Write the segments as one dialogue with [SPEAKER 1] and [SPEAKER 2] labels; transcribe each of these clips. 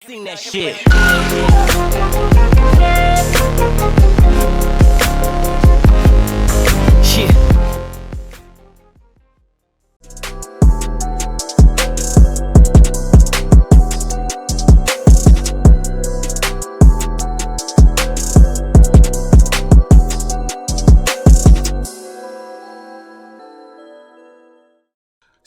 [SPEAKER 1] Sing that shit. Yeah.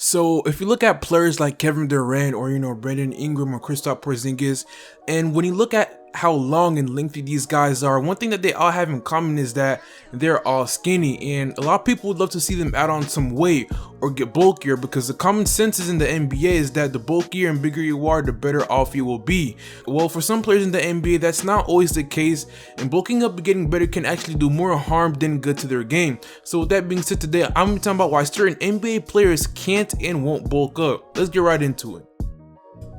[SPEAKER 2] So if you look at players like Kevin Durant or Brandon Ingram or Kristaps Porzingis, and when you look at how long and lengthy these guys are, one thing that they all have in common is that they're all skinny, and a lot of people would love to see them add on some weight or get bulkier, because the common sense is in the NBA is that the bulkier and bigger you are, the better off you will be. Well, for some players in the NBA, that's not always the case, and bulking up and getting better can actually do more harm than good to their game. So with that being said, today I'm going to be talking about why certain NBA players can't and won't bulk up. Let's get right into it.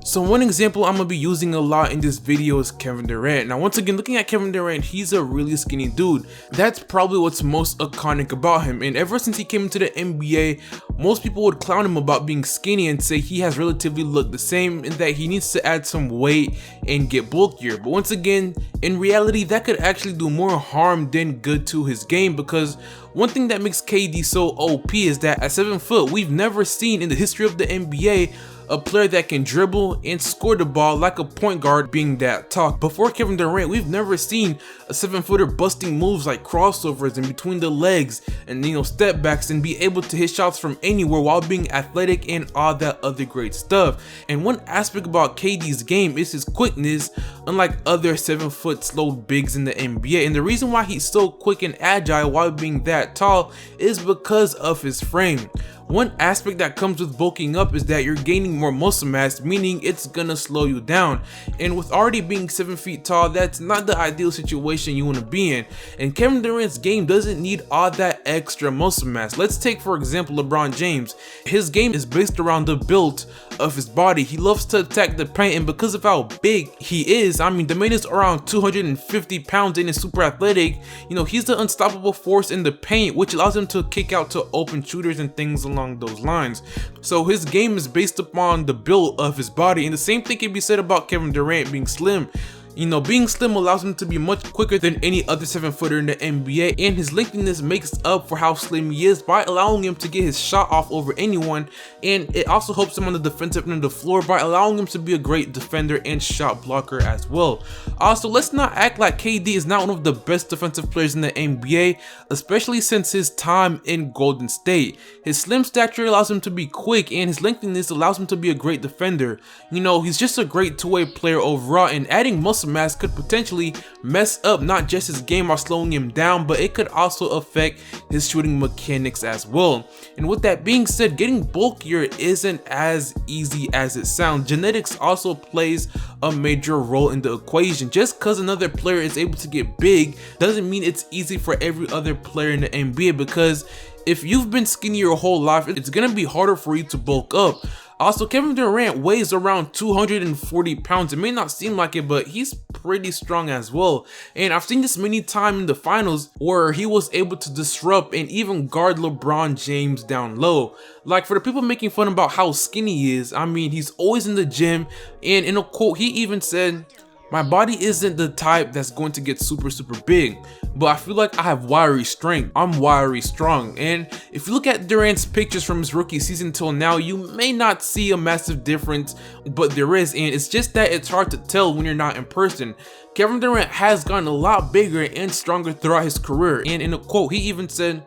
[SPEAKER 2] So one example I'm going to be using a lot in this video is Kevin Durant. Now once again, looking at Kevin Durant, he's a really skinny dude. That's probably what's most iconic about him, and ever since he came into the NBA, most people would clown him about being skinny and say he has relatively looked the same and that he needs to add some weight and get bulkier. But once again, in reality, that could actually do more harm than good to his game, because one thing that makes KD so OP is that at 7 foot, we've never seen in the history of the NBA a player that can dribble and score the ball like a point guard being that tall. Before Kevin Durant, we've never seen a 7-footer busting moves like crossovers and between the legs and step backs and be able to hit shots from anywhere while being athletic and all that other great stuff. And one aspect about KD's game is his quickness, unlike other 7-foot slow bigs in the NBA. And the reason why he's so quick and agile while being that tall is because of his frame. One aspect that comes with bulking up is that you're gaining more muscle mass, meaning it's gonna slow you down. And with already being 7 feet tall, that's not the ideal situation you wanna be in. And Kevin Durant's game doesn't need all that extra muscle mass. Let's take for example LeBron James. His game is based around the build of his body. He loves to attack the paint, and because of how big he is, I mean the man is around 250 pounds and is super athletic. He's the unstoppable force in the paint, which allows him to kick out to open shooters and things along those lines. So his game is based upon the build of his body, and the same thing can be said about Kevin Durant being slim. Being slim allows him to be much quicker than any other 7-footer in the NBA, and his lengthiness makes up for how slim he is by allowing him to get his shot off over anyone, and it also helps him on the defensive end of the floor by allowing him to be a great defender and shot blocker as well. Also, let's not act like KD is not one of the best defensive players in the NBA, especially since his time in Golden State. His slim stature allows him to be quick, and his lengthiness allows him to be a great defender. He's just a great two-way player overall, and adding muscle mass could potentially mess up not just his game while slowing him down, but it could also affect his shooting mechanics as well. And with that being said, getting bulkier isn't as easy as it sounds. Genetics also plays a major role in the equation. Just because another player is able to get big doesn't mean it's easy for every other player in the NBA, because if you've been skinny your whole life, it's gonna be harder for you to bulk up. Also, Kevin Durant weighs around 240 pounds. It may not seem like it, but he's pretty strong as well. And I've seen this many times in the finals where he was able to disrupt and even guard LeBron James down low. Like, for the people making fun about how skinny he is, I mean, he's always in the gym, and in a quote, he even said, "My body isn't the type that's going to get super big, but I feel like I have wiry strength. I'm wiry strong." And if you look at Durant's pictures from his rookie season till now, you may not see a massive difference, but there is, and it's just that it's hard to tell when you're not in person. Kevin Durant has gotten a lot bigger and stronger throughout his career, and in a quote, he even said,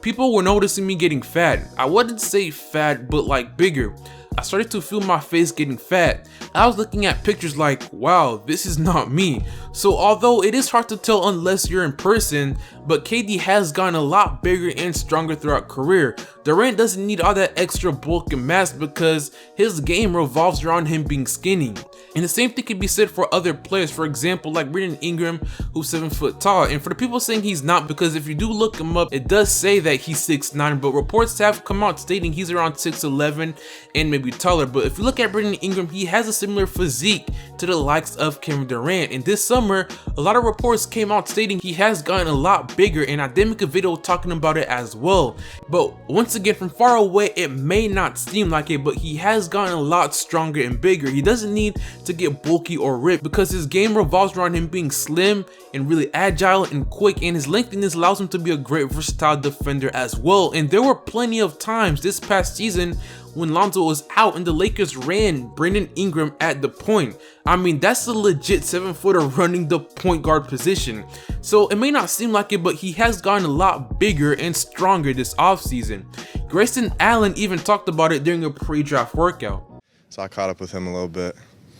[SPEAKER 2] "People were noticing me getting fat. I wouldn't say fat, but like bigger. I started to feel my face getting fat. I was looking at pictures like, wow, this is not me." So although it is hard to tell unless you're in person, but KD has gotten a lot bigger and stronger throughout career. Durant doesn't need all that extra bulk and mass because his game revolves around him being skinny. And the same thing can be said for other players, for example like Brandon Ingram, who's 7 foot tall. And for the people saying he's not, because if you do look him up, it does say that he's 6'9", but reports have come out stating he's around 6'11" and maybe taller. But if you look at Brandon Ingram, he has a similar physique to the likes of Kevin Durant. And this summer, a lot of reports came out stating he has gotten a lot lot bigger, and I did make a video talking about it as well. But once again, from far away, it may not seem like it, but he has gotten a lot stronger and bigger. He doesn't need to get bulky or ripped because his game revolves around him being slim and really agile and quick, and his lengthiness allows him to be a great versatile defender as well. And there were plenty of times this past season when Lonzo was out and the Lakers ran Brandon Ingram at the point. I mean, that's a legit 7-footer running the point guard position. So it may not seem like it, but he has gotten a lot bigger and stronger this offseason. Grayson Allen even talked about it during a pre-draft workout.
[SPEAKER 1] So I caught up with him a little bit.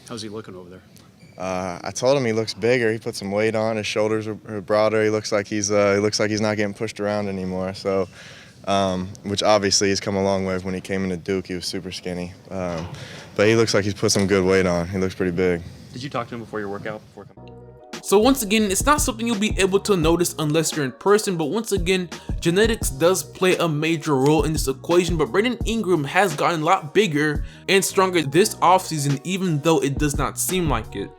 [SPEAKER 3] How's he looking over there?
[SPEAKER 1] I told him he looks bigger. He put some weight on. His shoulders are broader. He looks like he's not getting pushed around anymore. So, which obviously he's come a long way. When he came into Duke, he was super skinny. But he looks like he's put some good weight on. He looks pretty big.
[SPEAKER 3] Did you talk to him before your workout?
[SPEAKER 2] So once again, it's not something you'll be able to notice unless you're in person, but once again, genetics does play a major role in this equation. But Brandon Ingram has gotten a lot bigger and stronger this offseason, even though it does not seem like it.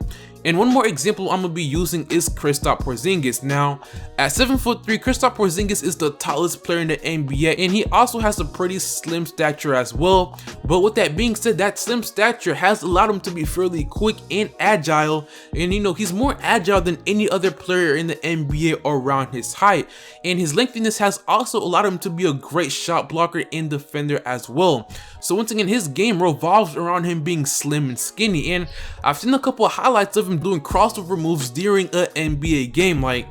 [SPEAKER 2] And one more example I'm going to be using is Kristaps Porzingis. Now, at 7'3", Kristaps Porzingis is the tallest player in the NBA, and he also has a pretty slim stature as well. But with that being said, that slim stature has allowed him to be fairly quick and agile, and you know, he's more agile than any other player in the NBA around his height. And his lengthiness has also allowed him to be a great shot blocker and defender as well. So once again, his game revolves around him being slim and skinny, and I've seen a couple of highlights of him doing crossover moves during an NBA game. Like,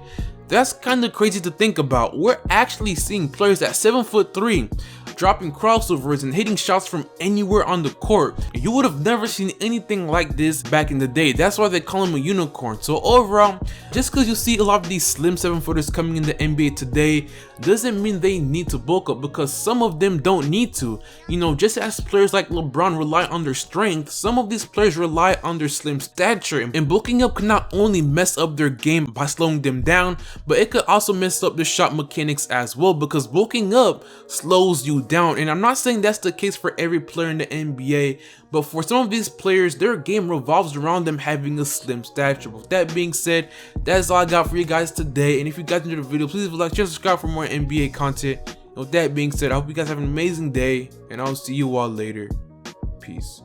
[SPEAKER 2] that's kind of crazy to think about. We're actually seeing players at 7'3" dropping crossovers and hitting shots from anywhere on the court. You would have never seen anything like this back in the day. That's why they call him a unicorn. So overall, just because you see a lot of these slim 7-footers coming in the NBA today doesn't mean they need to bulk up, because some of them don't need to. You know, just as players like LeBron rely on their strength, some of these players rely on their slim stature, and bulking up can not only mess up their game by slowing them down, but it could also mess up their shot mechanics as well, because bulking up slows you down. And I'm not saying that's the case for every player in the NBA, but for some of these players, their game revolves around them having a slim stature. With that being said, that's all I got for you guys today. And if you guys enjoyed the video, please like, share, subscribe for more NBA content. And with that being said, I hope you guys have an amazing day, and I'll see you all later. Peace.